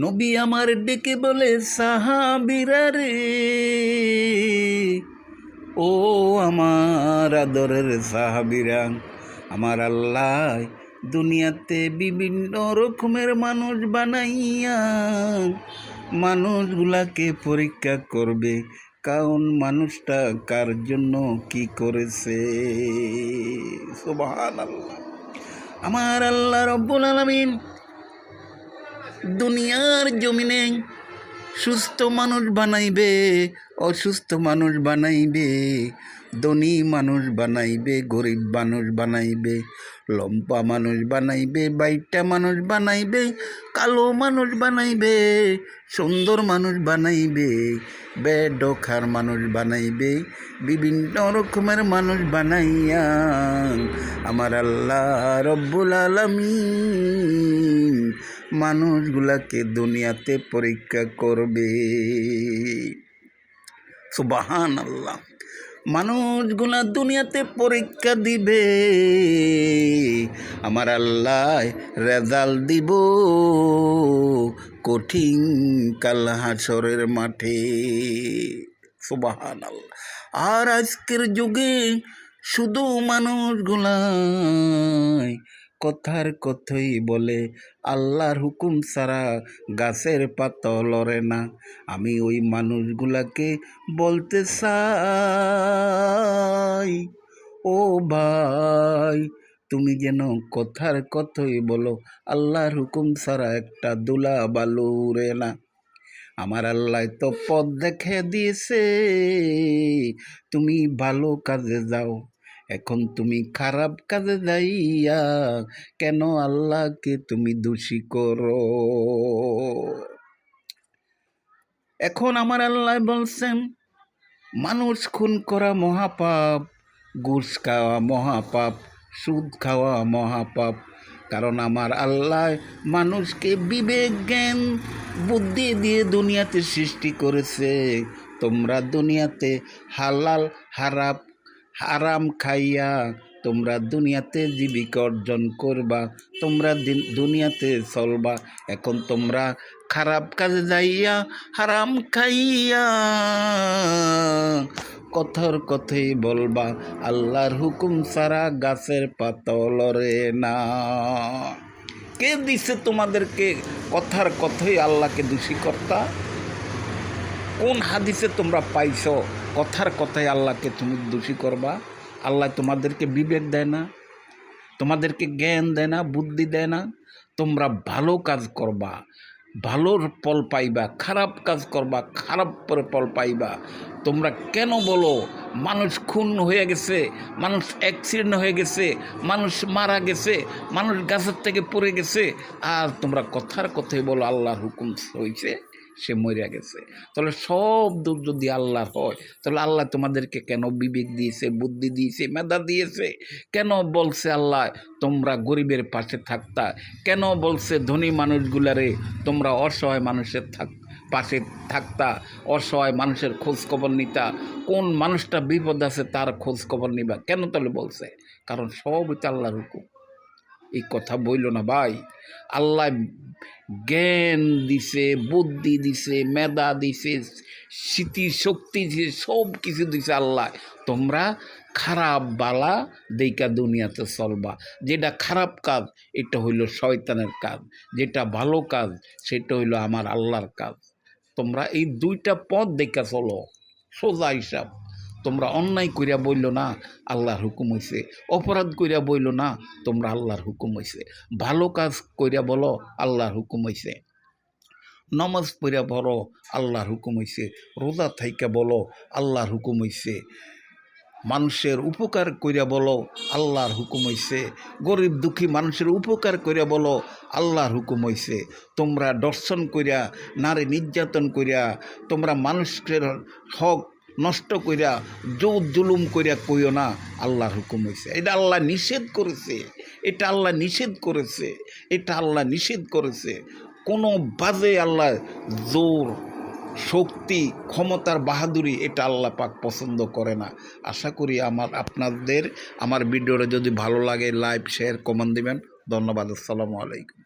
নবী আমার ডেকে বলে সাহাবীরা রে, ও আমার আদরের সাহাবীরা, আমার আল্লাহ দুনিয়াতে বিভিন্ন রকমের মানুষ বানাইয়া মানুষগুলাকে পরীক্ষা করবে, কারণ মানুষটা কার জন্য কি করেছে। সুবহানাল্লাহ। আমার আল্লাহ রব্বুল আলামিন দুনিয়ার জমিনে সুস্থ মানুষ বানাইবে, অসুস্থ মানুষ বানাইবে, ধনী মানুষ বানাইবে, গরিব মানুষ বানাইবে, লম্পা মানুষ বানাইবে, বাইটা মানুষ বানাইবে, কালো মানুষ বানাইবে, সুন্দর মানুষ বানাইবে, বেডখার মানুষ বানাইবে, বিভিন্ন রকমের মানুষ বানাইয়া আমার আল্লাহ রব্বুল আলামিন মানুষগুলাকে দুনিয়াতে পরীক্ষা করবে। সুবহানাল্লাহ। মানুষগুলা দুনিয়াতে পরীক্ষা দিবে, আমার আল্লাহ রেজাল্ট দিব কঠিন কাল হাসরের মাঠে। সুবহানাল্লাহ। আর আজকের যুগে শুধু মানুষগুলাই কথার কথাই বলে, আল্লাহর হুকুম ছাড়া গাছের পাতা লড়ে না। আমি ওই মানুষগুলাকে বলতে চাই, ও ভাই তুমি যেন কথার কথাই বলো, আল্লাহর হুকুম ছাড়া একটা দুলা বালু উড়ে না। আমার আল্লাহ তো পথ দেখে দিয়েছে, তুমি ভালো কাজে যাও। এখন তুমি খারাপ কাজে যাইয়া কেন আল্লাহকে তুমি দোষী করো? এখন আমার আল্লাহ বলছেন, মানুষ খুন করা মহাপাপ, ঘুষ খাওয়া মহাপাপ, সুদ খাওয়া মহাপাপ। কারণ আমার আল্লাহ মানুষকে বিবেক জ্ঞান বুদ্ধি দিয়ে দুনিয়াতে সৃষ্টি করেছে। তোমরা দুনিয়াতে হালাল হারাম খাইয়া তোমরা দুনিয়াতে জীবিকা অর্জন করবা, তোমরা দুনিয়াতে চলবা। এখন তোমরা খারাপ কাজে যাইয়া হারাম খাইয়া কথার কথাই বলবা, আল্লাহর হুকুম ছাড়া গাছের পাতা লড়ে না। কে দিছে তোমাদেরকে কথার কথাই আল্লাহকে দোষী কর্তা? কোন হাদিসে তোমরা পাইছো কথার কথাই আল্লাহকে তুমি দোষী করবা? আল্লাহ তোমাদেরকে বিবেক দেয় না, তোমাদেরকে জ্ঞান দেয় না, বুদ্ধি দেয় না? তোমরা ভালো কাজ করবা, ভালোর ফল পাইবা, খারাপ কাজ করবা, খারাপ পরে ফল পাইবা। তোমরা কেন বলো মানুষ খুন হয়ে গেছে, মানুষ অ্যাক্সিডেন্ট হয়ে গেছে, মানুষ মারা গেছে, মানুষ গাছের থেকে পড়ে গেছে, আর তোমরা কথার কথাই বলো আল্লাহর হুকুম হয়েছে, সে মরিয়া গেছে? তাহলে সব দোষ যদি আল্লাহর হয়, তাহলে আল্লাহ তোমাদেরকে কেন বিবেক দিয়েছে, বুদ্ধি দিয়েছে, মেধা দিয়েছে? কেন বলছে আল্লাহ তোমরা গরিবের পাশে থাকতা? কেন বলছে ধনী মানুষগুলারে তোমরা অসহায় মানুষের পাশে থাকতা, অসহায় মানুষের খোঁজ খবর নিতা? কোন মানুষটা বিপদ আছে তার খোঁজ খবর নিবা? কেন তাহলে বলছে? কারণ সব এটা আল্লাহর হুকুম। এই কথা বইল না ভাই। আল্লাহ জ্ঞান দিছে, বুদ্ধি দিছে, মেধা দিছে, স্মৃতি শক্তি দিছে, সব কিছু দিছে আল্লাহ। তোমরা খারাপ বালা দেইকা দুনিয়াতে চলবা। যেটা খারাপ কাজ এটা হইল শয়তানের কাজ, যেটা ভালো কাজ সেটা হইল আমার আল্লাহর কাজ। তোমরা এই দুইটা পথ দেখা চলো, সোজা হিসাব। তোমরা অন্যায় কইরা বইল না আল্লাহর হুকুম হইছে, অপরাধ কইরা বইল না তোমরা আল্লাহর হুকুম হইছে, ভালো কাজ কইরা বলো আল্লাহর হুকুম হইছে, নমাজ পড়া বলো আল্লাহর হুকুম হইছে, রোজা থাইকা বলো আল্লাহর হুকুম হইছে, মানুষের উপকার কইরা বলো আল্লাহর হুকুম হইছে, গরিব দুঃখী মানুষের উপকার কইরা বলো আল্লাহর হুকুম হইছে। তোমরা দর্শন কইরা, নারী নির্যাতন কইরা, তোমরা মানুষের হক নষ্ট কইরা, জুলুম কইরা কইও না আল্লাহর হুকুম হইছে। এটা আল্লাহ নিষেধ করেছে, এটা আল্লাহ নিষেধ করেছে, এটা আল্লাহ নিষেধ করেছে। কোনো বাজে আল্লাহ জোর, শক্তি, ক্ষমতার বাহাদুরি এটা আল্লাহ পাক পছন্দ করে না। আশা করি আপনাদের আমার ভিডিওটা যদি ভালো লাগে লাইক শেয়ার কমেন্ট দিবেন। ধন্যবাদ। আসসালামু আলাইকুম।